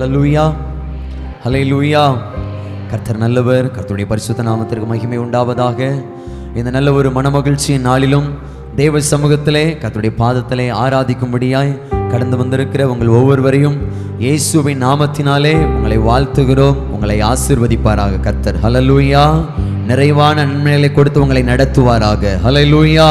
ஹல்லேலூயா, ஹல்லேலூயா. கர்த்தர் நல்லவர். கர்த்தருடைய பரிசுத்த நாமத்திற்கு மகிமை உண்டாவதாக. இந்த நல்ல ஒரு மனமகிழ்ச்சியின் நாளிலும் தேவ சமூகத்திலே கர்த்தருடைய பாதத்திலே ஆராதிக்கும்படியாய் கடந்து வந்திருக்கிற உங்கள் ஒவ்வொருவரையும் இயேசுவின் நாமத்தினாலே உங்களை வாழ்த்துகிறோம். உங்களை ஆசீர்வதிப்பாராக கர்த்தர். ஹல்லேலூயா. நிறைவான நன்மைகளை கொடுத்து உங்களை நடத்துவாராக. ஹல்லேலூயா.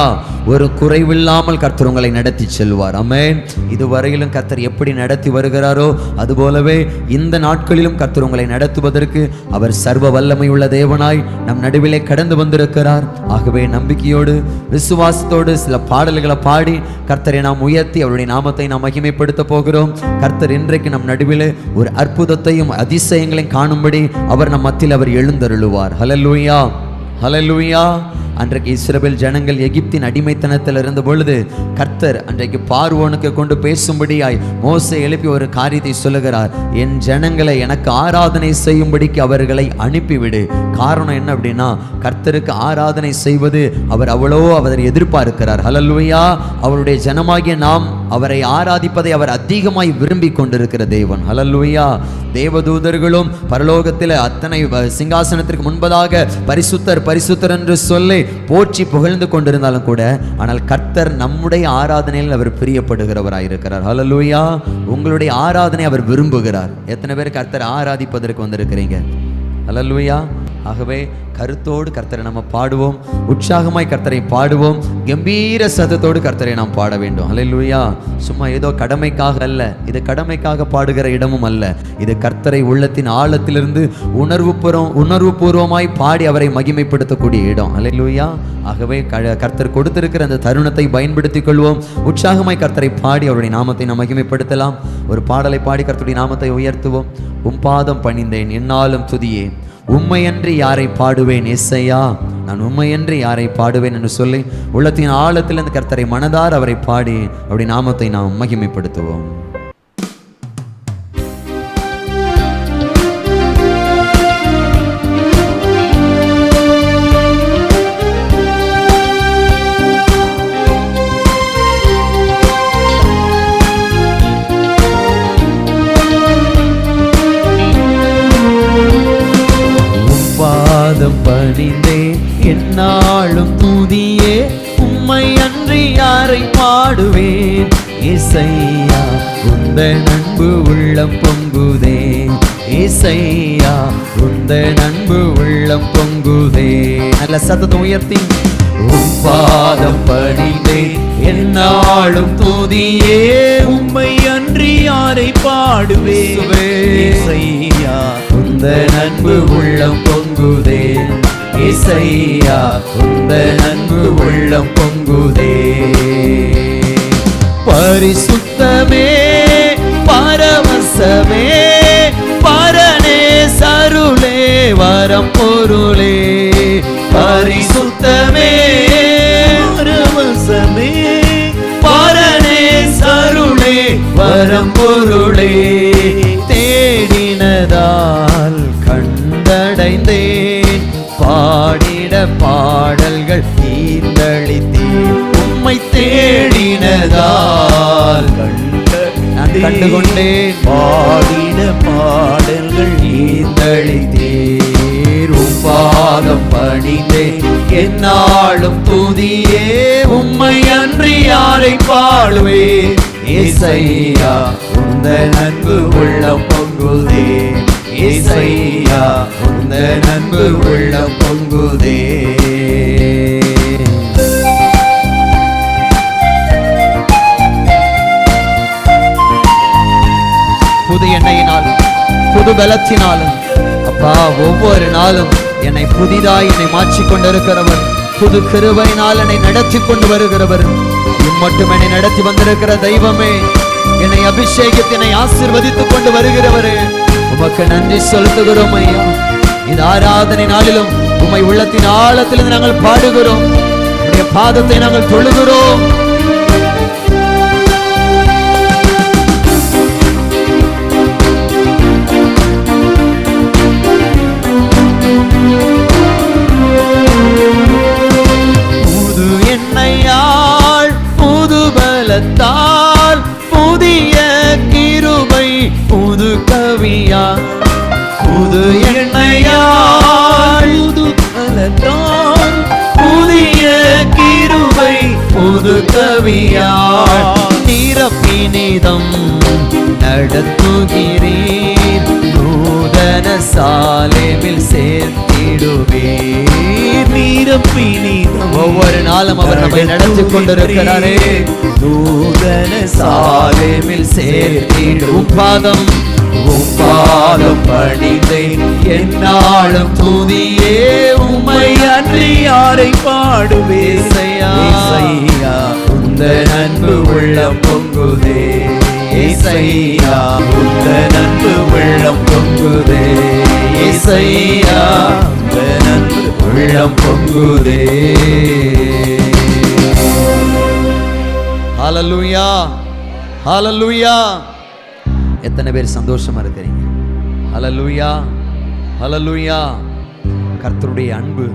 ஒரு குறைவில்லாமல் கர்த்தர் உங்களை நடத்தி செல்வார். ஆமென். இதுவரையிலும் கர்த்தர் எப்படி நடத்தி வருகிறாரோ அதுபோலவே இந்த நாட்களிலும் கர்த்தர் உங்களை நடத்துவதற்கு அவர் சர்வ வல்லமை உள்ள தேவனாய் நம் நடுவிலே கடந்து வந்திருக்கிறார். ஆகவே நம்பிக்கையோடு விசுவாசத்தோடு சில பாடல்களை பாடி கர்த்தரை நாம் உயர்த்தி அவருடைய நாமத்தை நாம் மகிமைப்படுத்த போகிறோம். கர்த்தர் இன்றைக்கு நம் நடுவிலே ஒரு அற்புதத்தையும் அதிசயங்களையும் காணும்படி அவர் நம் மத்தியில் அவர் எழுந்தருளுவார். ஹல்லேலூயா, ஹல்லேலூயா. அன்றைக்கு இஸ்ரவேல் ஜனங்கள் எகிப்தின் அடிமைத்தனத்தில் இருந்த பொழுது கர்த்தர் அன்றைக்கு பார்வோனுக்கு கொண்டு பேசும்படியாய் மோசே எழுப்பி ஒரு காரியத்தை சொல்லுகிறார். என் ஜனங்களை எனக்கு ஆராதனை செய்யும்படிக்கு அவர்களை அனுப்பிவிடு. காரணம் என்ன அப்படின்னா, கர்த்தருக்கு ஆராதனை செய்வது அவர் அவரை எதிர்பார்க்கிறார். ஹல்லேலூயா. அவருடைய ஜனமாகிய நாம் அவரை ஆராதிப்பதை அவர் அதிகமாய் விரும்பி கொண்டிருக்கிற தேவன். ஹல்லேலூயா. தேவதூதர்களும் பரலோகத்தில் அத்தனை சிங்காசனத்திற்கு முன்பதாக பரிசுத்தர் பரிசுத்தர் என்று சொல்லி போற்றி புகழ்ந்து கொண்டிருந்தாலும் கூட, ஆனால் கர்த்தர் நம்முடைய ஆராதனையில் அவர் பிரியப்படுகிறவராயிருக்கிறார். ஹல்லேலூயா. உங்களுடைய ஆராதனை அவர் விரும்புகிறார். எத்தனை பேர் கர்த்தர் ஆராதிப்பதற்கு வந்திருக்கிறீங்க? ஹல்லேலூயா. ஆகவே கருத்தோடு கர்த்தரை நம்ம பாடுவோம், உற்சாகமாய் கர்த்தரை பாடுவோம், கம்பீர சத்தத்தோடு கர்த்தரை நாம் பாட வேண்டும். ஹல்லேலூயா. சும்மா ஏதோ கடமைக்காக அல்ல, இது கடமைக்காக பாடுகிற இடமும் அல்ல. இது கர்த்தரை உள்ளத்தின் ஆழத்திலிருந்து உணர்வுபூர்வமாய் பாடி அவரை மகிமைப்படுத்தக்கூடிய இடம். ஹல்லேலூயா. ஆகவே கர்த்தர் கொடுத்திருக்கிற அந்த தருணத்தை பயன்படுத்திக் கொள்வோம். உற்சாகமாய் கர்த்தரை பாடி அவருடைய நாமத்தை நாம் மகிமைப்படுத்தலாம். ஒரு பாடலை பாடி கர்த்தருடைய நாமத்தை உயர்த்துவோம். பாதம் பணிந்தேன் என்னாலும் துதியேன், உம்மையன்றி யாரை பாடுவேன் ஏசையா, நான் உம்மையன்றி யாரை பாடுவேன் என்று சொல்லி உள்ளத்தின் ஆழத்திலிருந்து கர்த்தரை மனதார் அவரை பாடி அவருடைய நாமத்தை நாம் மகிமைப்படுத்துவோம். பணிந்தேன் என்னாலும் துதியே, உம்மை அன்றி யாரை பாடுவேன் ஏசையா, உந்தன் அன்பு உள்ளம் பொங்குதே ஏசையா, உந்தன் அன்பு உள்ளம் பொங்குதே. நல்ல சத்தத்தை உயர்த்தி பாதம் பணிந்தேன் என்னாலும் துதியே, உம்மை அன்றி யாரை பாடுவேன் ஏசையா, உந்தன் அன்பு உள்ளம் பொங்குதே ஏசையா, உந்தன் அன்பு உள்ளம் பொங்குதே. பரிசுத்தமே பரவசமே பரனே சருளே வரம் பொருளே, பரிசுத்தமே பரவசமே பரனே சருளே வரம் பொருளே, தேடினதால் கண்டடைந்தேன், பாடிட பாடல்கள் ஈந்தளித்தேன், உம்மை தேடினதால் கண்டுகொண்டேன், பாடிட பாடல்கள் ஈந்தளித்தேன், பாதம் பணிந்தேன் என்னாலும் துதியே, உம்மை அன்றி யாரை பாடுவேன் ஏசையா, உந்தன் அன்பு உள்ளம் பொங்குதே ஏசையா, உந்தன் அன்பு உள்ளம் பொங்குதே. புது எண்ணெயினாலும் புது பலத்தினாலும் அப்பா ஒவ்வொரு நாளும் என்னை புதிதாய் என்னை மாற்றிக்கொண்டிருக்கிறவர், புது கிருபையினால் என்னை நடத்தி கொண்டு வருகிறவர், இம்மட்டும் என்னை நடத்தி வந்திருக்கிற தெய்வமே, என்னை அபிஷேகித்து என்னை ஆசீர்வதித்துக் கொண்டு வருகிறவரே, உமக்கு நன்றி செலுத்துகிறோம் ஐயா. இந்த ஆராதனை நாளிலும் உம்மை உள்ளத்தின் ஆழத்திலிருந்து நாங்கள் பாடுகிறோம், உம்முடைய பாதத்தை நாங்கள் தொழுகிறோம். புது எண்ணெயால் புது பலத்தால் புதிய கிருபை புது கவி ஆவியால் நிரப்பினிதம் நடத்துகிறீர். நூதன சாலேமில் சேர்த்திடுவீர். நிரப்பினிதம் ஒவ்வொரு நாளும் அவர் நம்மை நடத்தி கொண்டிருக்கிறாரே. நூதன சாலேமில் சேர்த்திடும் பாதம் உம்பாதம் பணிந்தேன் என்னாலும் துதியே. உம்மை அன்றி யாரை பாடுவேசையா. உந்தன் அன்பு உள்ளம் பொங்குதே. ஏசையா உந்தன் அன்பு உள்ளம் பொங்குதே. ஏசையா உந்தன் அன்பு உள்ளம் பொங்குதே. ஹல்லேலூயா ஹல்லேலூயா. எத்தனை பேர் சந்தோஷமா இருக்கிறீங்க? ஹல்லேலூயா ஹல்லேலூயா. கர்த்தருடைய அன்பு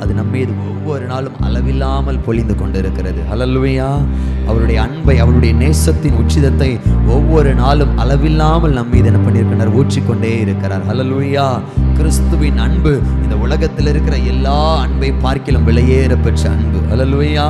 அது நம்மீது ஒவ்வொரு நாளும் அளவில்லாமல் பொழிந்து கொண்டிருக்கிறது. ஹல்லேலூயா. அவருடைய அன்பை, அவருடைய நேசத்தின் உச்சிதத்தை ஒவ்வொரு நாளும் அளவில்லாமல் நம்மீது என்ன பண்ணியிருக்கிறார்? ஊற்றிக்கொண்டே இருக்கிறார். ஹல்லேலூயா. கிறிஸ்துவின் அன்பு இந்த உலகத்தில் இருக்கிற எல்லா அன்பை பார்க்கிலும் விலையேற பெற்ற அன்பு. ஹல்லேலூயா.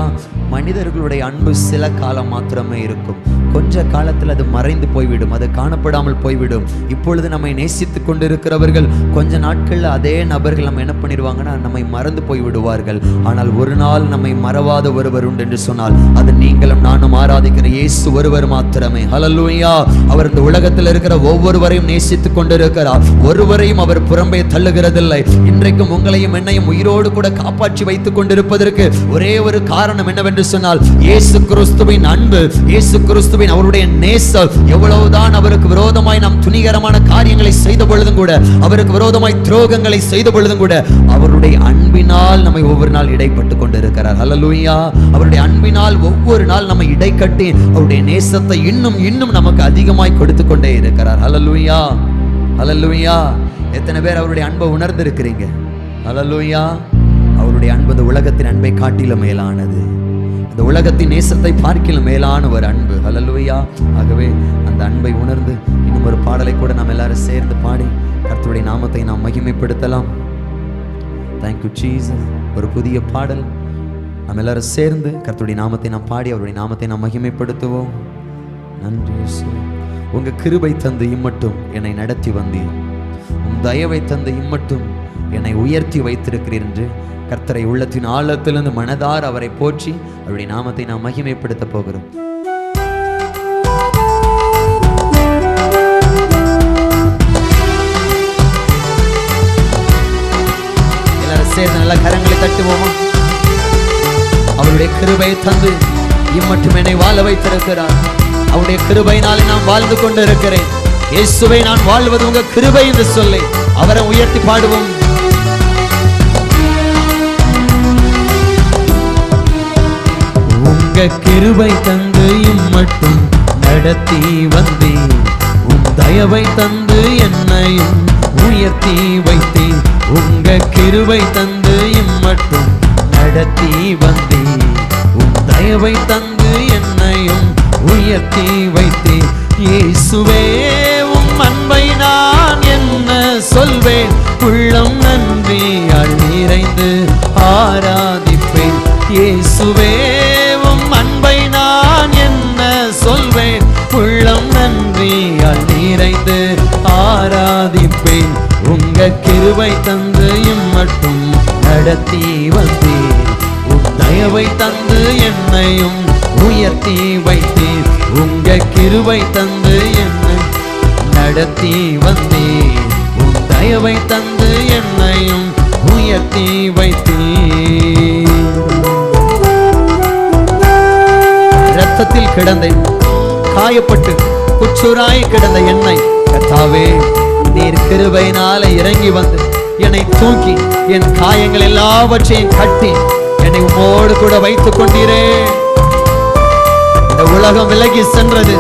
மனிதர்களுடைய அன்பு சில காலம் மாத்திரமே இருக்கும். கொஞ்ச காலத்தில் அது மறைந்து போய்விடும், அது காணப்படாமல் போய்விடும். இப்பொழுது நம்மை நேசித்து கொண்டிருக்கிறவர்கள் கொஞ்ச நாட்களில் அதே நபர்கள் நம்ம என்ன பண்ணிடுவாங்கன்னா நம்மை மறந்து போய்விடுவார்கள். ஆனால் ஒரு நாள் நம்மை மறவாத ஒருவர் உண்டு என்று சொன்னால் அது நீங்களும் நானும் ஆராதிக்கிற இயேசு ஒருவர் மாத்திரமே. ஹல்லேலூயா. அவர் இந்த உலகத்தில் இருக்கிற ஒவ்வொருவரையும் நேசித்து கொண்டிருக்கிறார். ஒருவரையும் அவர் புறம்பே தள்ளுகிறதில்லை. இன்றைக்கும் உங்களையும் என்னையும் உயிரோடு கூட காப்பாற்றி வைத்துக் கொண்டிருப்பதற்கு ஒரே ஒரு காரணம் என்னவென்று சொன்னால் இயேசு கிறிஸ்துவின் அன்பு, இயேசு கிறிஸ்துவின் அவருடைய நேசம். எவ்வளவுதான் அவருக்கு விரோதமாய் நாம் துணிகரமான காரியங்களை செய்த பொழுதும் கூட, அவருக்கு விரோதமாய் துரோகங்களை செய்த பொழுதும் கூட அவருடைய அன்பினால் நம்மை ஒவ்வொரு நாள் இடைப்பட்டு கொண்டிருக்கிறார். ஹல்லேலூயா. அவருடைய அன்பினால் ஒவ்வொரு நாள் நம்மை இடைக்கட்டி அவருடைய நேசத்தை இன்னும் இன்னும் நமக்கு அதிகமாய் கொடுத்து கொண்டே இருக்கிறார். ஹல்லேலூயா ஹல்லேலூயா. எத்தனை பேர் அவருடைய அன்பை உணர்ந்திருக்கிறீங்க? ஹல்லேலூயா. அவருடைய அன்பு இந்த உலகத்தின் அன்பை காட்டிலும் மேலானது. இந்த உலகத்தின் நேசத்தை பார்க்கிலும் மேலான ஒரு அன்பு. ஹல்லேலூயா. ஆகவே அந்த அன்பை உணர்ந்து இன்னும் ஒரு பாடலை கூட நாம் எல்லாரும் சேர்ந்து பாடி கர்த்தருடைய நாமத்தை நாம் மகிமைப்படுத்தலாம். Thank you Jesus. ஒரு புதிய பாடல் நாம் எல்லாரும் சேர்ந்து கர்த்தருடைய நாமத்தை நாம் பாடி அவருடைய நாமத்தை நாம் மகிமைப்படுத்துவோம். நன்றி இயேசுவே. உங்க கிருபை தந்து இம்மட்டும் என்னை நடத்தி வந்தீர். உம் தயவை தந்து இம்மட்டும் என்னை உயர்த்தி வைத்திருக்கிறீர் என்று கர்த்தரை உள்ளத்தின் ஆழத்திலிருந்து மனதார் அவரை போற்றி அவருடைய நாமத்தை நாம் மகிமைப்படுத்த போகிறோம். எல்லாரும் சேர்ந்து நல்ல கரங்களை தட்டுவோமா? அவருடைய கிருபை தந்து இம்மட்டும் என்னை வாழ வைத்திருக்கிறார். அவருடைய கிருபையினாலே நான் வாழ்ந்து கொண்டு இருக்கிறேன். இயேசுவை நான் வாழ்வது உங்க கிருபை என்று சொல்லி அவரை உயர்த்தி பாடுவோம். உங்க கிருபை தந்து இம்மட்டும் நடத்தி வந்தேன். உம் தயவை தந்து என்னையும் உயர்த்தி வைத்தேன். உங்க கிருபை தந்து இம்மட்டும் நடத்தி வந்தேன். உம் தயவை தந்து என்னையும் உயர்த்தி வைத்தேன். இயேசுவே உம் அன்பை நான் என்ன சொல்வேன். உள்ளம் நன்றியால் நிறைந்து ஆராதிப்பேன். இயேசுவே உம் அன்பை நான் என்ன சொல்வேன். உள்ளம் நன்றியால் நிறைந்து ஆராதிப்பேன். உங்க கிருபை தந்து இம்மட்டும் நடத்தி வந்தேன். உம் தயவை தந்து என்னையும் உயர்த்தி வைத்தேன். உங்க கிருபை தந்து என்னை நடத்தி வந்தேன். உம் தயவை தந்து என்னையும் உயர்த்தி வைத்தேன். இரத்தத்தில் கிடந்த காயப்பட்டு குச்சுராய் கிடந்த என்னை கர்த்தாவே நீர் கிருபையினால இறங்கி வந்து என்னை தூக்கி என் காயங்கள் எல்லாவற்றையும் கட்டி என்னை உம்மோடு கூட வைத்துக் கொண்டீரே. இந்த உலகம் விலகி சென்றது.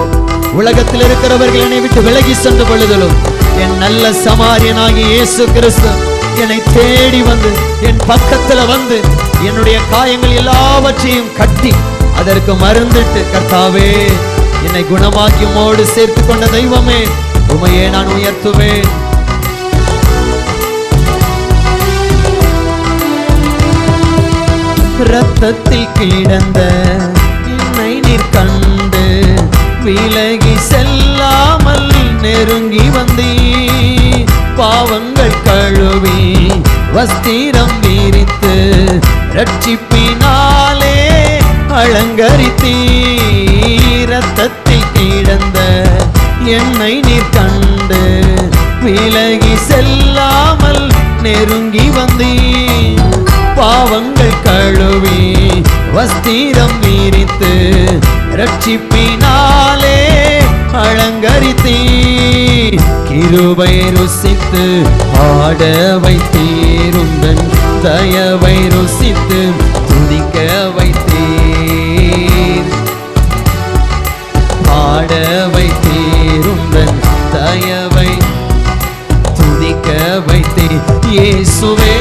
உலகத்தில் இருக்கிறவர்கள் என்னை விட்டு விலகி சென்ற பொழுதிலும் என் நல்ல சமாரியனாகிய இயேசு கிறிஸ்து என்னை தேடி வந்து என் பக்கத்துல வந்து என்னுடைய காயங்கள் எல்லாவற்றையும் கட்டி அதற்கு மருந்திட்டு கர்த்தாவே என்னை குணமாக்கி உம்மோடு சேர்த்து கொண்ட தெய்வமே உமையே நான் உயர்த்துவேன். இரத்தத்தில் கிடந்த என்னை நீர் கண்டு விலகி செல்லாமல் நெருங்கி வந்தீர். பாவங்கள் கழுவி வஸ்திரம் விரித்து ரட்சிப்பினாலே அலங்கரித்தீர். இரத்தத்தில் கிடந்த என்னை நீர் கண்டு விலகி செல்லாமல் நெருங்கி வந்தீர். பாவங்கள் கழுவி வஸ்திரம் விரித்து ரட்சிப்பினாலே அலங்கரித்தீர். கிருபை ருசித்து ஆட வைத்தீர். உந்தன் தயவை ருசித்து துதிக்க வைத்தீர். ஆட வைத்தீர். உந்தன் தயவை துதிக்க வைத்தீர். இயேசுவே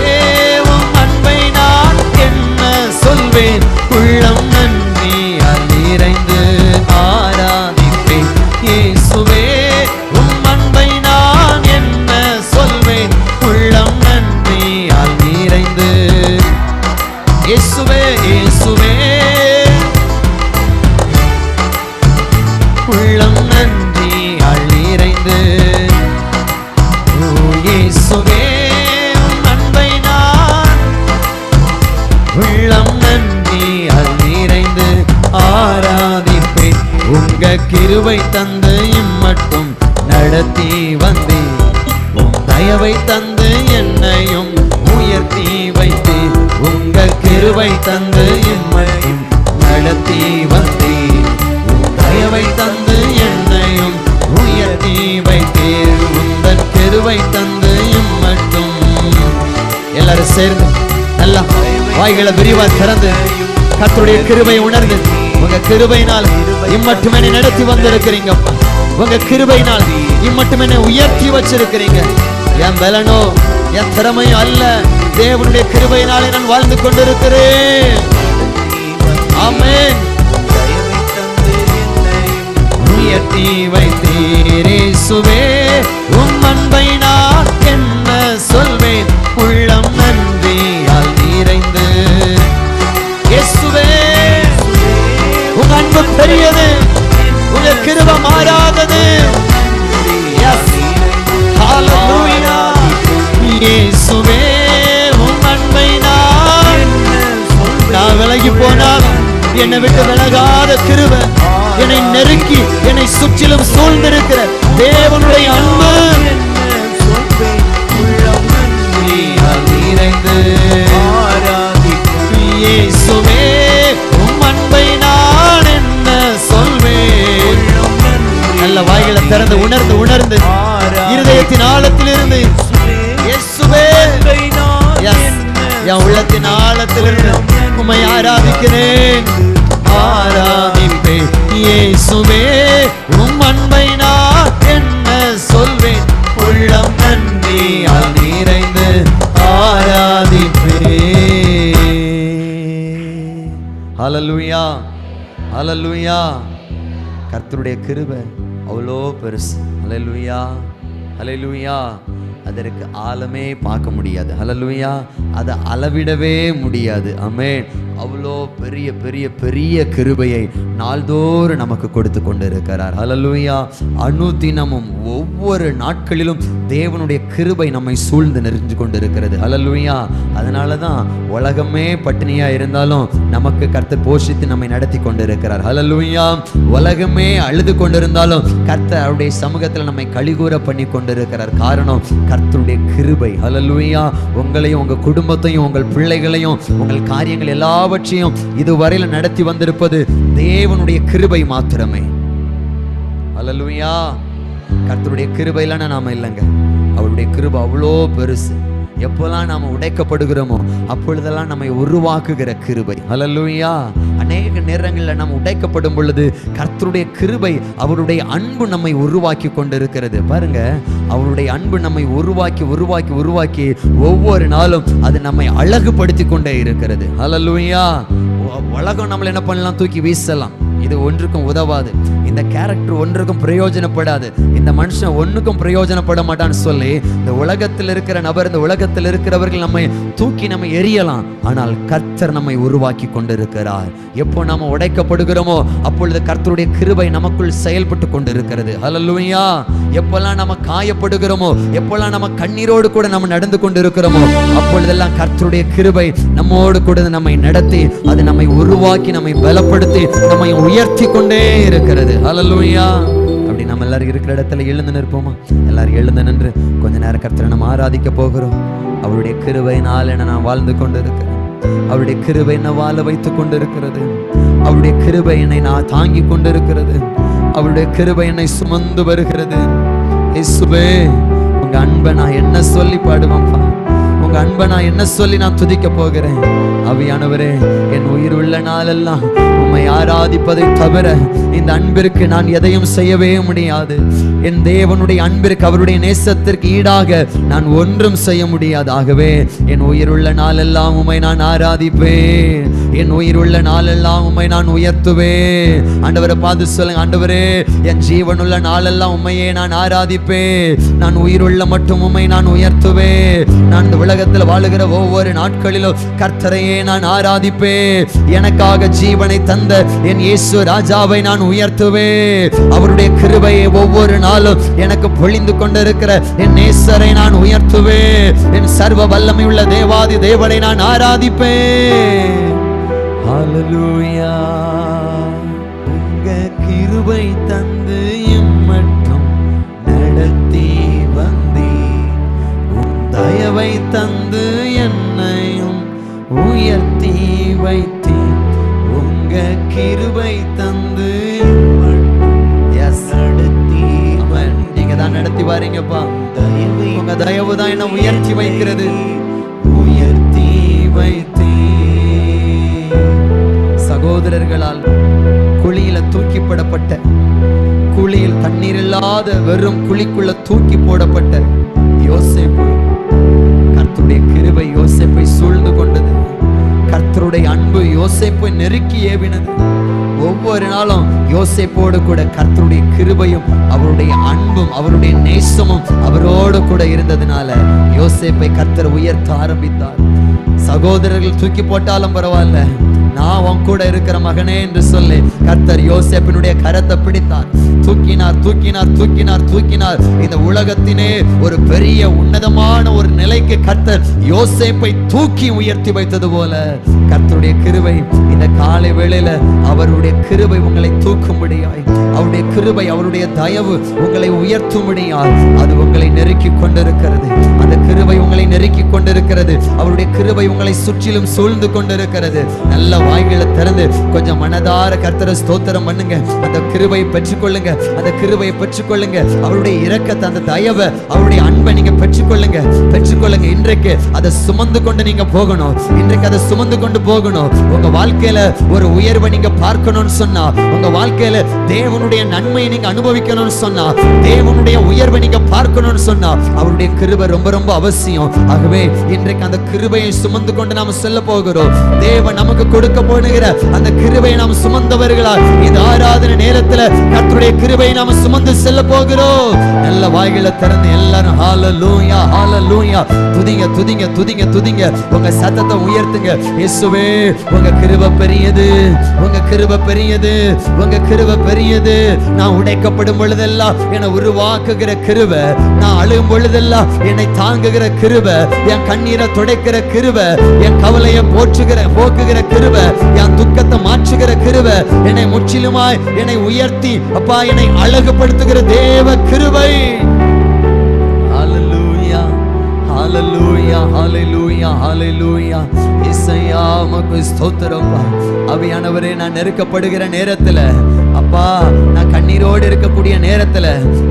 உம் அன்பை நான் என்ன சொல்வேன். உள்ளம் நன்றியால் நிறைந்து ஆராதிப்பேன். இயேசுவே உம் அன்பை நான் என்ன சொல்வேன். உள்ளம் நன்றியால் நிறைந்து. இயேசுவே இயேசுவே உள்ளம் நன்றியால் நிறைந்து. இயேசுவே உம் அன்பை நான் உள்ளம் நன்றியால் நிறைந்து ஆராதிப்பேன். உங்க கிருபை தந்து இம்மட்டும் நடத்தி வந்தேன். உம் தயவை தந்து என்னையும் உயர்த்தி வைத்தேன். உங்க கிருபை தந்து இம்மட்டும் நடத்தி வந்தேன். உம் தயவை தந்து என்னையும் உயர்த்தி வைத்தேன். உந்தன் கிருபை தந்து இம்மட்டும். எல்லாரும் சேர்ந்து நல்லா வாய்களை விரிவா திறந்து கர்த்தருடைய கிருபை உணர்ந்து, உங்க கிருபையினால் இம்மட்டும் என்னை நடத்தி வந்திருக்கிறீங்க. உங்க கிருபையினால் இம்மட்டும் என்னை உயர்த்தி வச்சிருக்கிறீங்க. என் பலனோ என் திறமையோ அல்ல, தேவனுடைய கிருபையினாலே நான் வாழ்ந்து கொண்டிருக்கிறேன். ஆமென். உயர்த்தி வைத்தீர். இயேசுவே உம் அன்பை நான் என்ன சொல்வேன். உள்ளம் நன்றியால் நிறைந்து. இயேசுவே உங்க அன்பு பெரியது, உங்க கிருபை மாறாதது. ஹalleluya. இயேசுவே உம் அன்பை நான் விலகி போனால் என்னை விட்டு விலகாத கிருபை, என்னை நெருக்கி என்னை சுற்றிலும் சூழ்ந்திருக்கிற தேவனுடைய அன்பு நிறைந்து. இயேசுவே உம் அன்பை நான் என்ன சொல்வேன். நல்ல வாய்களை திறந்து உணர்ந்து உணர்ந்து இருதயத்தின் ஆழத்திலிருந்து இயேசுவே என் உள்ளத்தின் ஆழத்திலிருந்து உம்மை ஆராதிக்கிறேன். ஆராதிப்பேன். இயேசுவே உம் அன்பை நான் என்ன சொல்வேன். உள்ளம் நன்றியால் நிறைந்து ஆராதிப்பேன். ஹல்லேலூயா ஹல்லேலூயா. கர்த்தருடைய கிருபை அவ்வளோ பெருசு. ஹல்லேலூயா ஹல்லேலூயா. அதற்கு ஆழமே பார்க்க முடியாது. ஹல்லேலூயா. அதை அளவிடவே முடியாது. ஆமென். அவ்வளோ பெரிய பெரிய பெரிய கிருபையை நாள்தோறும் நமக்கு கொடுத்து கொண்டு இருக்கிறார். ஹல்லேலூயா. அனுதினமும் ஒவ்வொரு நாட்களிலும் தேவனுடைய கிருபை நம்மை சூழ்ந்து நெறிஞ்சு கொண்டு இருக்கிறது. ஹல்லேலூயா. அதனால தான் உலகமே பட்டினியா இருந்தாலும் நமக்கு கர்த்தர் போஷித்து நம்மை நடத்தி கொண்டு இருக்கிறார். ஹல்லேலூயா. உலகமே அழுது கொண்டிருந்தாலும் கர்த்தர் அவருடைய சமூகத்தில் நம்மை கலிகூற பண்ணி கொண்டிருக்கிறார். காரணம் கர்த்தருடைய கிருபை. ஹல்லேலூயா. உங்களையும் உங்க குடும்பத்தையும் உங்கள் பிள்ளைகளையும் உங்கள் காரியங்கள் எல்லாவற்றையும் இதுவரையில நடத்தி வந்திருப்பது தேவனுடைய கிருபை மாத்திரமே. ஹல்லேலூயா. கர்த்தருடைய கிருபையிலான நாம இல்லைங்க. அவருடைய கிருபை அவ்வளோ பெருசு. எப்போல்லாம் நாம உடைக்கப்படுகிறோமோ அப்பொழுதெல்லாம் நம்மை உருவாக்குகிற கிருபை. ஹல்லேலூயா. அநேக நேரங்களில் நாம் உடைக்கப்படும் பொழுது கர்த்தருடைய கிருபை, அவருடைய அன்பு நம்மை உருவாக்கி கொண்டிருக்கிறது. பாருங்க, அவருடைய அன்பு நம்மை உருவாக்கி உருவாக்கி உருவாக்கி ஒவ்வொரு நாளும் அது நம்மை அழகுபடுத்தி கொண்டே இருக்கிறது. ஹல்லேலூயா. உலகம் நம்மளை என்ன பண்ணலாம்? தூக்கி வீசலாம். இது ஒன்றுக்கும் உதவாது. இந்த கேரக்டர் ஒன்றுக்கும் பிரயோஜனப்படாது, இந்த மனுஷன் ஒன்றுக்கும் பிரயோஜனப்பட மாட்டான்னு சொல்லி இந்த உலகத்தில் இருக்கிற நபர், இந்த உலகத்தில் இருக்கிறவர்கள் நம்மை தூக்கி நம்ம எரியலாம். ஆனால் கர்த்தர் நம்மை உருவாக்கி கொண்டிருக்கிறார். எப்போ நாம உடைக்கப்படுகிறோமோ அப்பொழுது கர்த்தருடைய கிருபை நமக்குள் செயல்பட்டு கொண்டிருக்கிறது. ஹல்லேலூயா. எப்பெல்லாம் நம்ம காயப்படுகிறோமோ, எப்பெல்லாம் நம்ம கண்ணீரோடு கூட நம்ம நடந்து கொண்டிருக்கிறோமோ, அப்பொழுதெல்லாம் கர்த்தருடைய கிருபை நம்மோடு கூட நம்மை நடத்தி, அது நம்மை உருவாக்கி, நம்மை பலப்படுத்தி, நம்மை உயர்த்தி கொண்டே இருக்கிறது. ஹல்லேலூயா. அப்படி நம்ம எல்லாரும் இருக்கிற இடத்துல எழுந்து நிற்போமா? எல்லாரும் எழுந்து நின்று கொஞ்ச நேரம் கர்த்தரை நம்ம ஆராதிக்க போகிறோம். அவருடைய கிருபையினால் என நான் வாழ்ந்து கொண்டிருக்கிறேன். அவருடைய கிருபை என்னை வாழ வைத்துக் கொண்டிருக்கிறது. அவருடைய கிருபை என்னை நான் தாங்கி கொண்டிருக்கிறது. அவருடைய கிருபை என்னை சுமந்து வருகிறது. இயேசுவே, உங்க அன்பை நான் என்ன சொல்லி பாடுவேன்ப்பா? உங்க அன்பை நான் என்ன சொல்லி நான் துதிக்க போகிறேன்? ஆவியானவரே, என் உயிர் உள்ள நாளெல்லாம் உம்மை ஆராதிப்பதை தவிர இந்த அன்பிற்கு நான் எதையும் செய்யவே முடியாது. என் தேவனுடைய அன்பிற்கு, அவருடைய நேசத்திற்கு ஈடாக நான் ஒன்றும் செய்ய முடியாது. ஆகவே என் உயிர் உள்ள நாளெல்லாம் உம்மை நான் ஆராதிப்பேன். என் உயிர் உள்ள நாளெல்லாம் உம்மை நான் உயர்த்துவேன். ஆண்டவரை பார்த்து சொல்லுங்க, ஆண்டவரே, என் ஜீவனுள்ள நாளெல்லாம் உம்மையே நான் ஆராதிப்பேன். நான் உயிருள்ள மட்டும் உம்மை நான் உயர்த்துவேன். நான் இந்த உலகத்தில் வாழுகிற ஒவ்வொரு நாட்களிலும் கர்த்தரையே நான் ஆராதிப்பேன். எனக்காக ஜீவனை தந்த என் இயேசு ராஜாவை நான் உயர்த்துவேன். அவருடைய கிருபையை ஒவ்வொரு நாளும் எனக்கு பொழிந்து கொண்டிருக்கிற என் நேசரை நான் உயர்த்துவேன். என் சர்வ வல்லமை உள்ள தேவாதி தேவனை நான் ஆராதிப்பேன். ஹல்லேலூயா. உங்க கிருபை தந்து மட்டும் நடத்தி வந்தீர். உன் தயவை தந்து என்னையும் உயர்த்தி வைத்தீர். உங்க கிருபை தந்து நடத்தி, நீங்க தான் நடத்தி வாரீங்கப்பா. உங்க தயவு தான் என்ன உயர்த்தி வைக்கிறது. உயர்த்தி வைத்தீர். சகோதரர்களால் குழியில தூக்கி போடப்பட்ட, குழியில் தண்ணீர் இல்லாத வெறும் குழிக்குள்ள தூக்கி போடப்பட்ட யோசேப்பு, கர்த்தருடைய கிருபை யோசேப்பை சூழ்ந்து கொண்டது. கர்த்தருடைய அன்பு யோசேப்பை நெருக்கி ஏவினது. ஒவ்வொரு நாளும் யோசேப்போடு கூட கர்த்தருடைய கிருபையும் அவருடைய அன்பும் அவருடைய நேசமும் அவரோடு கூட இருந்ததுனால யோசேப்பை கர்த்தர் உயர்த்த ஆரம்பித்தார். சகோதரர்கள் தூக்கி போட்டாலும் பரவாயில்ல, நான் உன் கூட இருக்கிற மகனே என்று சொல்லி கர்த்தர் யோசேப்பினுடைய கரத்தை பிடித்தார். தூக்கினார், தூக்கினார், தூக்கினார், தூக்கினார். இந்த உலகத்தினே ஒரு பெரிய உன்னதமான ஒரு நிலைக்கு கர்த்தர் யோசேப்பை தூக்கி உயர்த்தி வைத்தது போல கர்த்தருடைய கிருபை இந்த காலை வேளையில, அவருடைய கிருபை உங்களை தூக்கும்படியாய், அவருடைய கிருபை, அவருடைய தயவு உங்களை உயர்த்தும்படியாய் அது உங்களை நெருக்கி கொண்டிருக்கிறது. அந்த கிருபை உங்களை நெருக்கி கொண்டிருக்கிறது. அவருடைய கிருபை உங்களை சுற்றிலும் சூழ்ந்து கொண்டிருக்கிறது. நல்ல வாய்களை திறந்து கொஞ்சம் மனதார கர்த்தரை ஸ்தோத்திரம் பண்ணுங்க. அந்த கிருபையை பெற்றுக்கொள்ளுங்க. அந்த கிருபையை பெற்றுக்கொள்ளுங்க. அவருடைய இரக்கத்தை, அந்த தயவை, அவருடைய அன்பை நீங்க பெற்றுக்கொள்ளுங்க. பெற்றுக்கொள்ளுங்க. இன்றைக்கு அதை சுமந்து கொண்டு நீங்க போகணும். இன்றைக்கு அதை சுமந்து கொண்டு போகணும். உங்க வாழ்க்கையில ஒரு உயர்வை நீங்க பார்க்கணும்னு சொன்னா, உங்க வாழ்க்கையில தேவனுடைய நன்மையை நீங்க அனுபவிக்கணும்னு சொன்னா, தேவனுடைய உயர்வை நீங்க பார்க்கணும்னு சொன்னா, அவருடைய கிருபை ரொம்ப ரொம்ப அவசியம். ஆகவே இன்றைக்கு அந்த கிருபையை சுமந்து கொண்டு நாம செல்ல போகிறோம். தேவன் நமக்கு கொடுக்க போடுகிற அந்த கிருபையை நாம் சுமந்தவர்களா இந்த ஆராதனை நேரத்துல கர்த்தருடைய கிருபையை நாம சுமந்து செல்ல போகிறோம். நல்ல வாய்களை திறந்து எல்லாரும் ஹல்லேலூயா, ஹல்லேலூயா, துதிங்க, துதிங்க, துதிங்க, துதிங்க. உங்க சத்தத்தை உயர்த்துங்க. இயேசுவே, உங்க கிருபை பெரியது, உங்க கிருபை பெரியது, உங்க கிருபை பெரியது. நான் உடைக்கப்படும் பொழுதெல்லாம் என்னை உருவாக்குகிற கிருபை, நான் அழுகும் பொழுதெல்லாம் என்னை தாங்குகிற கிருபை, என் கண்ணீரை துடைக்கிற கிருபை, என் கவலையை போக்குகிற கிருபை, என் துக்கத்தை மாற்றுகிற கிருபை, என்னை முற்றிலுமாய் என்னை உயர்த்தி அப்பா என்னை அழகுபடுத்துகிற தேவ கிருபை. ஹல்லேலூயா, ஹல்லேலூயா, ஹல்லேலூயா, ஹல்லேலூயா. இயேசையா, உமக்கு ஸ்தோத்திரம். ஆவியானவரே, நான் நெருக்கப்படுகிற நேரத்துல, அப்பா நான் கண்ணீரோடு இருக்கக்கூடிய நேரத்துல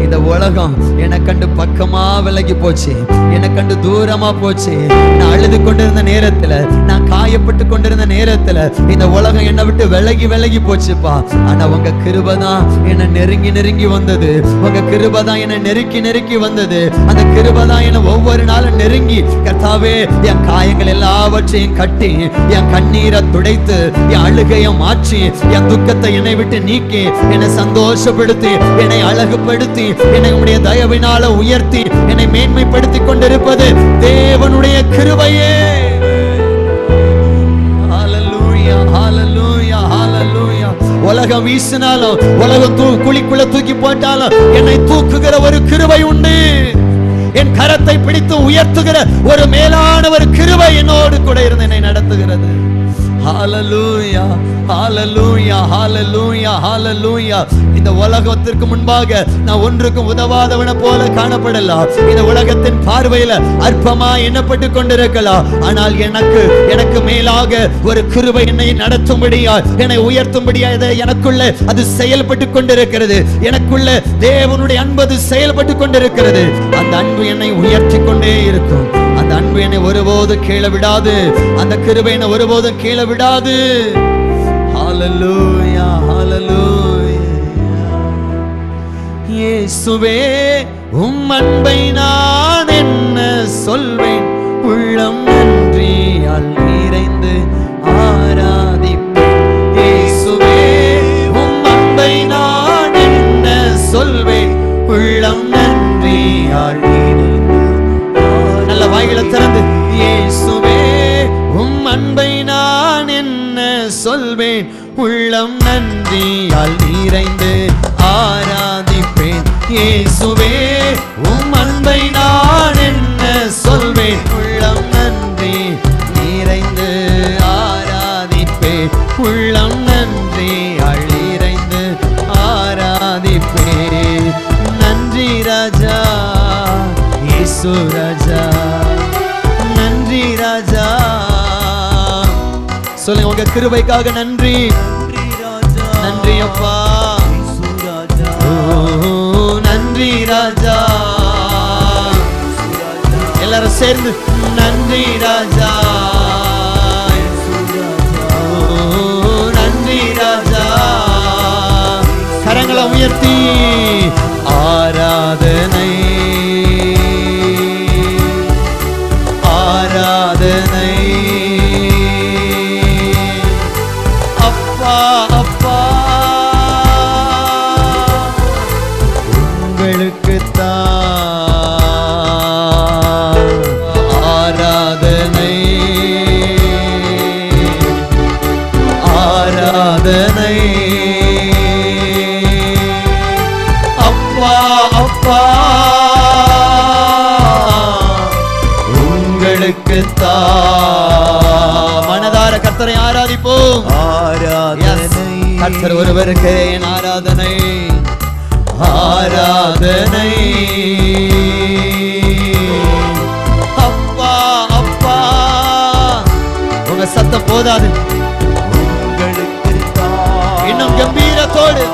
இந்த உலகம் என்னை கண்டு பக்கமா விலகி போச்சு, என்னை கண்டு தூரமா போச்சு. நான் அழுது கொண்டிருந்த நேரத்துல, நான் காயப்பட்டு கொண்டிருந்த நேரத்துல நேரத்துல இந்த உலகம் என்னை விட்டு விலகி விலகி போச்சுப்பா. ஆனா உங்க கிருபை தான் என்னை நெருங்கி நெருங்கி வந்தது. உங்க கிருபை தான் என்னை நெருக்கி நெருக்கி வந்தது. அந்த கிருபை தான் என்னை ஒவ்வொரு நாளும் நெருங்கி கர்த்தாவே என் காயங்கள் எல்லாவற்றையும் கட்டி, என் கண்ணீரை துடைத்து, என் அழுகையை மாற்றி, என் துக்கத்தை என்னை விட்டு நீக்கி, என்னை சந்தோஷப்படுத்தி, என்னை அழகுபடுத்தி, என்னை உடைய தயவினால உயர்த்தி, என்னை மேன்மைப்படுத்தி கொண்டிருப்பது தேவனுடைய கிருபையே. ஹல்லேலூயா, ஹல்லேலூயா, ஹல்லேலூயா. உலகம் வீசினாலும், உலகம் குழிக்குள்ள தூக்கி போட்டாலும் என்னை தூக்குகிற ஒரு கிருபை உண்டு. என் கரத்தை பிடித்து உயர்த்துகிற ஒரு மேலான ஒரு கிருபை என்னோடு கூட இருந்து என்னை நடத்துகிறது. ஹல்லேலூயா, ஹல்லேலூயா, ஹல்லேலூயா, ஹல்லேலூயா. இந்த உலகத்திற்கு முன்பாக நான் ஒன்றுக்கும் உதவாதவன போல காணப்படலாம். இந்த உலகத்தின் பார்வையில அற்பமா எண்ணப்பட்டு கொண்டிருக்கலாம். ஆனால் எனக்கு மேலாக ஒரு கிருபை என்னை நடத்தும்படியா, என்னை உயர்த்தும்படியா எனக்குள்ள அது செயல்பட்டு கொண்டிருக்கிறது. எனக்குள்ள தேவனுடைய அன்பு செயல்பட்டு கொண்டிருக்கிறது. அந்த அன்பு என்னை உயர்த்தி கொண்டே இருக்கும். அந்த அன்பு என்னை ஒருபோதும் கீழே விடாது. அந்த கிருபை என்னை ஒருபோதும் கீழே விடாது. ஹல்லேலூயா, ஹல்லேலூயா. இயேசுவே உம் அன்பை நான் என்ன சொல்வேன், உள்ளம் நன்றியால் நிறைந்து ஆராதிப்பேன். இயேசுவே உம் அன்பை நான் என்ன சொல்வேன், உள்ளம் நன்றியால் நிறைந்து. நல்ல வாய்களை திறந்து, இயேசுவே உம் அன்பை நான் என்ன சொல்வேன், உள்ளம் நன்றியால் நிறைந்து ஆராதிப்பேன். இயேசுவே உம் அன்பை நான் என்ன சொல்வேன், உள்ளம் நன்றி நிறைந்து ஆராதிப்பேன். உள்ளம் நன்றியால் நிறைந்து ஆராதிப்பேன். நன்றி ராஜா, இயேசு ராஜா, நன்றி ராஜா. சொல்லுங்க, உங்க கிருபைக்காக நன்றி. நன்றி அப்பா, நன்றி ராஜா. எல்லாரும் சேர்ந்து நன்றி ராஜா, நன்றி ராஜா. கரங்களை உயர்த்தி ஆராதனை, ஆராதனை. அப்பா அப்பா உங்களுக்கு ஆராதனை, ஆராதனை. அப்பா அப்பா உங்களுக்கு மனதார கர்த்தரை ஆராதிப்போம். ஆராதனை, கர்த்தர் ஒருவருக்கு என் ஆராதனை, ஆராதனை. அப்பா அப்பா, உங்க சத்தம் போதாது, உங்களுக்கு இன்னும் கம்பீரத்தோடு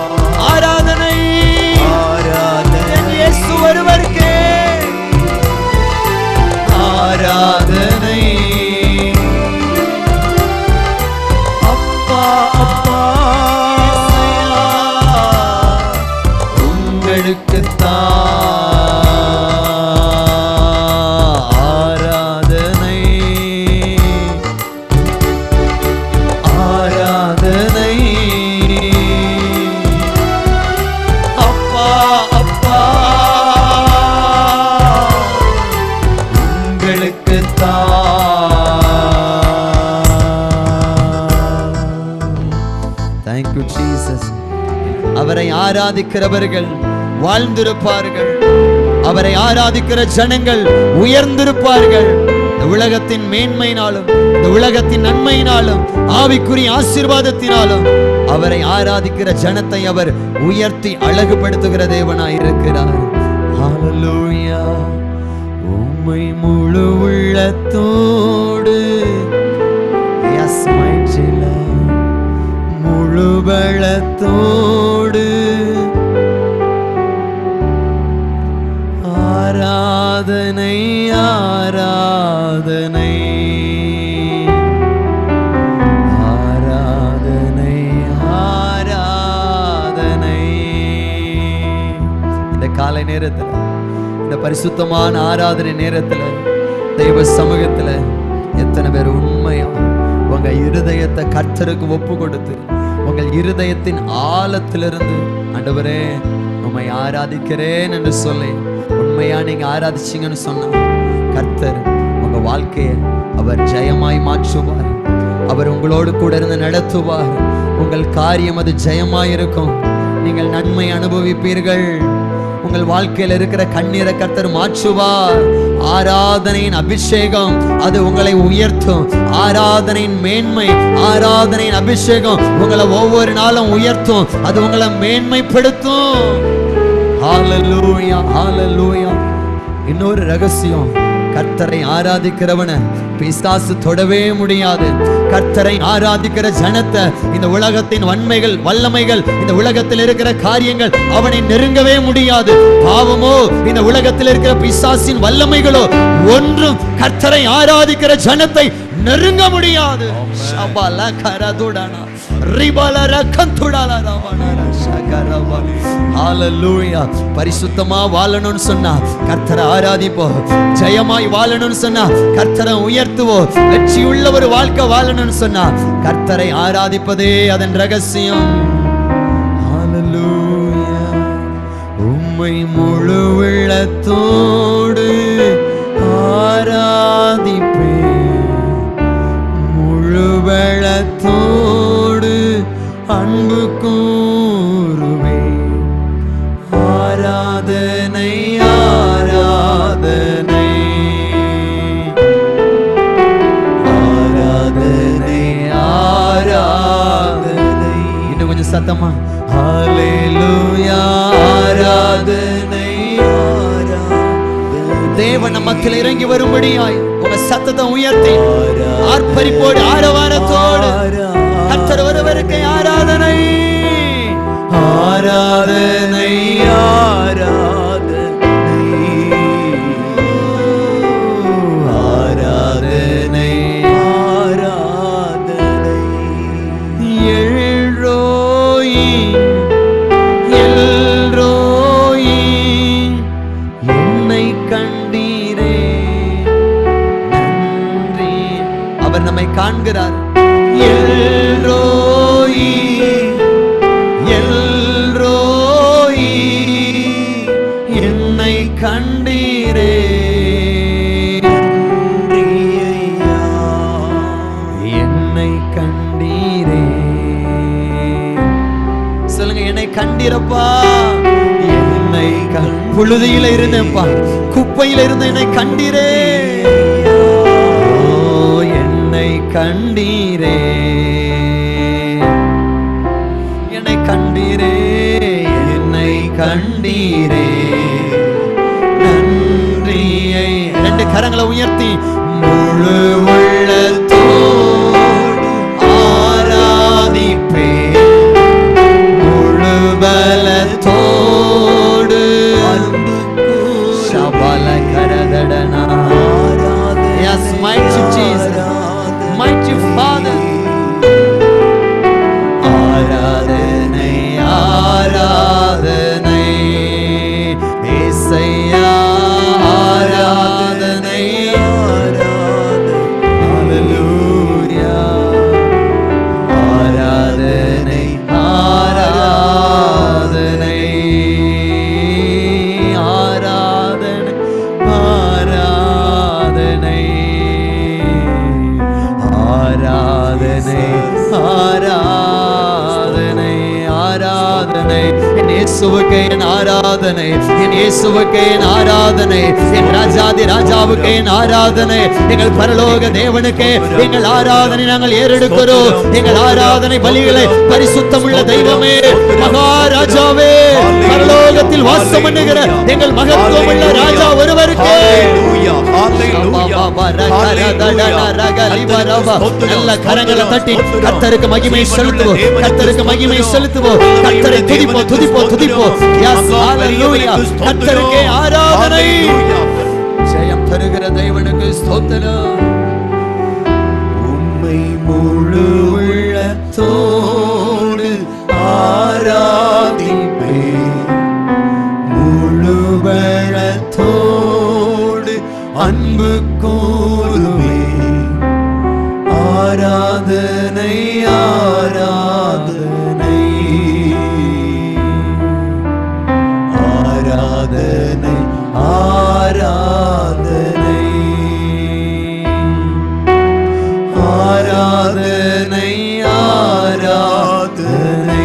ஆராதனை, ஆராதனை. இயேசு ஒருவருக்கு ஆராதனை. அப்பா அப்பா உங்களுக்கு ஆராதனை, ஆராதனை. அப்பா அப்பா உங்களுக்கு Thank you Jesus. அவரை ஆராதிக்கிறவர்கள் வாழ்ந்திருப்பார்கள். அவரை ஆராதிக்கிற ஜனங்கள் உயர்ந்திருப்பார்கள். இந்த உலகத்தின் மேன்மையினாலும், இந்த உலகத்தின் நன்மையினாலும், ஆவிக்குரிய ஆசீர்வாதத்தினாலும் அவரை ஆராதிக்கிற ஜனத்தை அவர் உயர்த்தி அழகுபடுத்துகிற தேவனாய் இருக்கிறார். ஹல்லேலூயா. உம்மை முழு உள்ளத்தோடு, எஸ் மை ஜிலா, முழு பலத்தோடு ஆராதனை, ஆராதனை, காலை நேரத்தில், இந்த பரிசுத்தமான ஆராதனை நேரத்தில், தெய்வ சமூகத்தில் எத்தனை பேர் உண்மையா உங்க இருதயத்தை கர்த்தருக்கு ஒப்பு கொடுத்து உங்கள் இருதயத்தின் ஆழத்திலிருந்து ஆண்டவரே உம்மை ஆராதிக்கிறேன் என்று சொல்லி உண்மையா நீங்க ஆராதிச்சீங்கன்னு சொன்னா கர்த்தர் உங்க வாழ்க்கையை அவர் ஜெயமாய் மாற்றுவார். அவர் உங்களோடு கூட இருந்து நடத்துவார். உங்கள் காரியம் அது ஜெயமாயிருக்கும். நீங்கள் நன்மை அனுபவிப்பீர்கள். உங்கள் வாழ்க்கையில் இருக்கிற கண்ணீரை கர்த்தர் மாற்றுவார். ஆராதனையின் அபிஷேகம் அது உங்களை உயர்த்தும். ஆராதனையின் மேன்மை, ஆராதனையின் அபிஷேகம் உங்களை ஒவ்வொரு நாளும் உயர்த்தும். அது உங்களை மேன்மைப்படுத்தும். ஹல்லேலூயா, ஹல்லேலூயா. இன்னொரு ரகசியம், கர்த்தரை ஆராதிக்கிறவனை பிசாசு தொடவே முடியாது. கர்த்தரை ஆராதிக்கிற ஜனத்தை இந்த உலகத்தின் வன்மைகள், வல்லமைகள், இந்த உலகத்தில் இருக்கிற காரியங்கள் அவனை நெருங்கவே முடியாது. பாவமோ இந்த உலகத்தில் இருக்கிற பிசாசின் வல்லமைகளோ ஒன்றும் கர்த்தரை ஆராதிக்கிற ஜனத்தை நெருங்க முடியாது. பரிசுத்தமா வாழணும்னு சொன்னா கர்த்தரை ஆராதிப்போம். ஜெயமாய் வாழணும்னு சொன்னா கர்த்தரை உயர்த்துவோம். வெற்றியுள்ள ஒரு வாழ்க்கை வாழணும்னு சொன்னா கர்த்தரை ஆராதிப்பதே அதன் ரகசியம். ஹல்லேலூயா. உம்மை முழு உள்ளத்தோடு ஆராதிப்பேன், முழு உள்ளத்தோடு அன்பு கூறுவேன். ஆராதனை, ஆராதனை, ஆராதனை, ஆராதனை. இன்னும் கொஞ்சம் சத்தமா ஹல்லேலூயா. ஆராதனை, ஆராதனை. தேவன் நம்மத்தில் இறங்கி வரும்படியாய் உங்க சத்தத்தை உயர்த்தி ஆர்ப்பரிப்போடு ஆரவாரத்தோடு கர்த்தர் ஒருவருக்கு ஆராதனை, ஆராதனை, ஆராதனை, ஆராதனை, ஆராதனை. எல்ரோயி, எல்ரோயி, என்னை கண்டீரே நன்றி. அவர் நம்மை காண்கிறார். எல்ரோயி, எல்ரோயி, என்னை கண்டீரே என்னை கண்டீரே. சொல்லுங்க, என்னை கண்டீரப்பா. என்னை புழுதியில இருந்தேன்ப்பா, குப்பையில இருந்த என்னை கண்டீரே. என்னை கண்டீரே, என்னை கண்டீரே, என்னை கண்டீரே நன்றியை. ரெண்டு கரங்களை உயர்த்தி முழு உள்ளத்தோடு ஆராதிப்பேன், முழு பலத்தோடு சபல கரதடனா. Yes, mighty Jesus, mighty Father. ஆராதனை, ஆராதனை, இயேசையா ஆராதனை, ஆராதனை. ஹல்லேலூயா. ஆராதனை, ஆராதனை, ஆராதனை, ஆராதனை, ஆராதனை, ஆராதனை, ஆராதனை. என் இயேசுவுக்கு என் ஆராதனை, என் இயேசுவுக்கு என் ஆராதனை, என் ராஜாதி ராஜாவுக்கு என் ஆராதனை, எங்கள் பரலோக தேவனுக்கு எங்கள் ஆராதனை நாங்கள் ஏறெடுக்கிறோம். எங்கள் ஆராதனை பலிகளை பரிசுத்தமுள்ள தெய்வமே, மகாராஜாவே, பரலோகத்தில் வாசம் பண்ணுகிற எங்கள் மகத்துவமுள்ள ராஜா ஒருவருக்கு நல்ல கரங்களை தட்டி கர்த்தருக்கு மகிமை செலுத்துவோம், கர்த்தருக்கு மகிமை செலுத்துவோம், கர்த்தரை துதிப்போம், துதிப்போம், துதிப்போம். கர்த்தருக்கே ஆராதனை. ஜெயம் தருகிற தேவனுக்கு ஸ்தோத்திரம். உம்மை முழு உள்ளத்தோடு ஆராதிப்பேன், முழு ஆராதனை ஆராதனை ஆராதனை ஆராதனை ஆராதனை ஆராதனை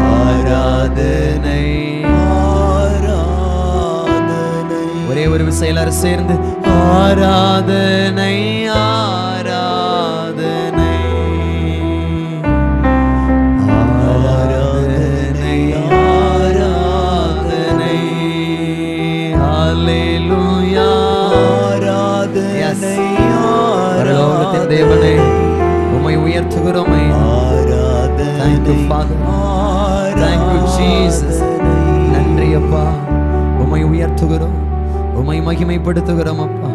ஆராதனை ஆராதனை. ஒரே ஒரு விசை எல்லாரும் சேர்ந்து ஆராதனை ஆராதனை ஆராதனை ஆராதனை. ஹல்லேலூயா. ஆராதனை பரலோகத்தின் தேவனே உம்மை உயர்த்துகிறோம். Thank you Father. Thank you Jesus. நன்றி அப்பா, உம்மை உயர்த்துகிறோம், உம்மை மகிமைப்படுத்துகிறோம் அப்பா.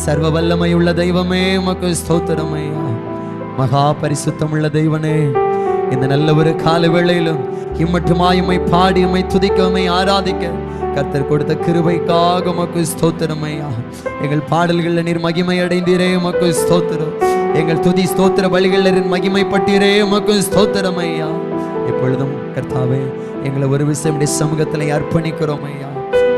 சர்வ வல்லமை உள்ள தெய்வமே உமக்கு ஸ்தோத்திரம் ஐயா. மகா பரிசுத்தம் உள்ள தெய்வனே, இந்த நல்ல ஒரு கால வேளையிலும் இம்மட்டுமாய் உம்மை பாடி உம்மை துதிக்க உம்மை ஆராதிக்க கர்த்தர் கொடுத்த கிருபைக்காக உமக்கு ஸ்தோத்திரம் ஐயா. எங்கள் பாடல்களில் நீர் மகிமை அடைந்தீரே உமக்கு ஸ்தோத்திரம். எங்கள் துதி ஸ்தோத்திர பலிகளில் மகிமைப்பட்டீரே உமக்கு ஸ்தோத்திரம் ஐயா. எப்பொழுதும் கர்த்தாவே எங்களை ஒரு விஷயம் சமூகத்தில் அர்ப்பணிக்கிறோம் ஐயா.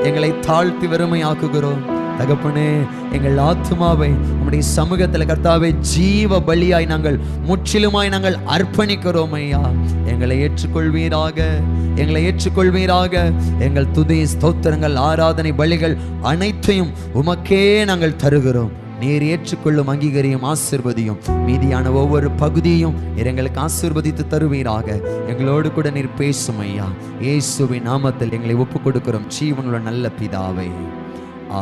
எங்களை தாழ்த்தி வெறுமை ஆக்குகிறோம் தகப்பனே. எங்கள் ஆத்துமாவை உம்முடைய சமூகத்தில் கர்த்தாவே ஜீவ பலியாய் நாங்கள் முற்றிலுமாய் நாங்கள் அர்ப்பணிக்கிறோம் ஐயா. எங்களை ஏற்றுக்கொள்வீராக, எங்களை ஏற்றுக்கொள்வீராக. எங்கள் துதி ஸ்தோத்திரங்கள் ஆராதனை பலிகள் அனைத்தையும் உமக்கே நாங்கள் தருகிறோம். நீர் ஏற்றுக்கொள்ளும் அங்கீகரியும் ஆசீர்வதியும். மீதியான ஒவ்வொரு பகுதியும் எங்களுக்கு ஆசீர்வதித்து தருவீராக. எங்களோடு கூட நீர் பேசும் ஐயா. இயேசுவின் நாமத்தில் எங்களை ஒப்புக் கொடுக்கிறோம் ஜீவனுள்ள நல்ல பிதாவே,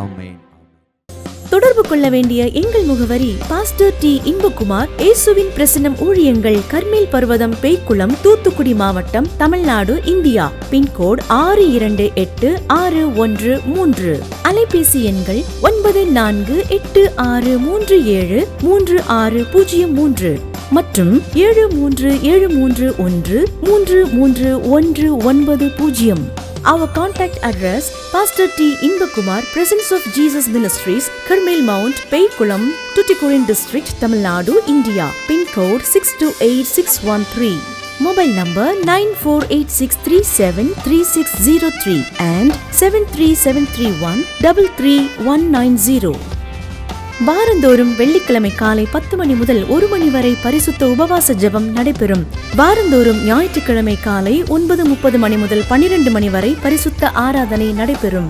ஆமென். தொடர்பு கொள்ள வேண்டிய எங்கள் முகவரி: பாஸ்டர் டி. இன்பகுமார், இயேசுவின் பிரசன்னம் ஊழியங்கள், கர்மேல் பர்வதம், பேய்க்குளம், தூத்துக்குடி மாவட்டம், தமிழ்நாடு, இந்தியா. பின்கோடு 628613. அலைபேசி எண்கள் 9486373603 மற்றும் 7373133190. Our contact address: Pastor T. Inbakumar, Presence of Jesus Ministries, Karmel Mount, Peikulam, Tuticorin District, Tamil Nadu, India. Pin code 628613. Mobile number 9486373603 and 73731-33190. வாரந்தோறும் வெள்ளிக்கிழமை காலை 10 மணி முதல் 1 மணி வரை பரிசுத்த உபவாச ஜெபம் நடைபெறும். வாரந்தோறும் ஞாயிற்றுக்கிழமை காலை 9:30 மணி முதல் 12 மணி வரை பரிசுத்த ஆராதனை நடைபெறும்.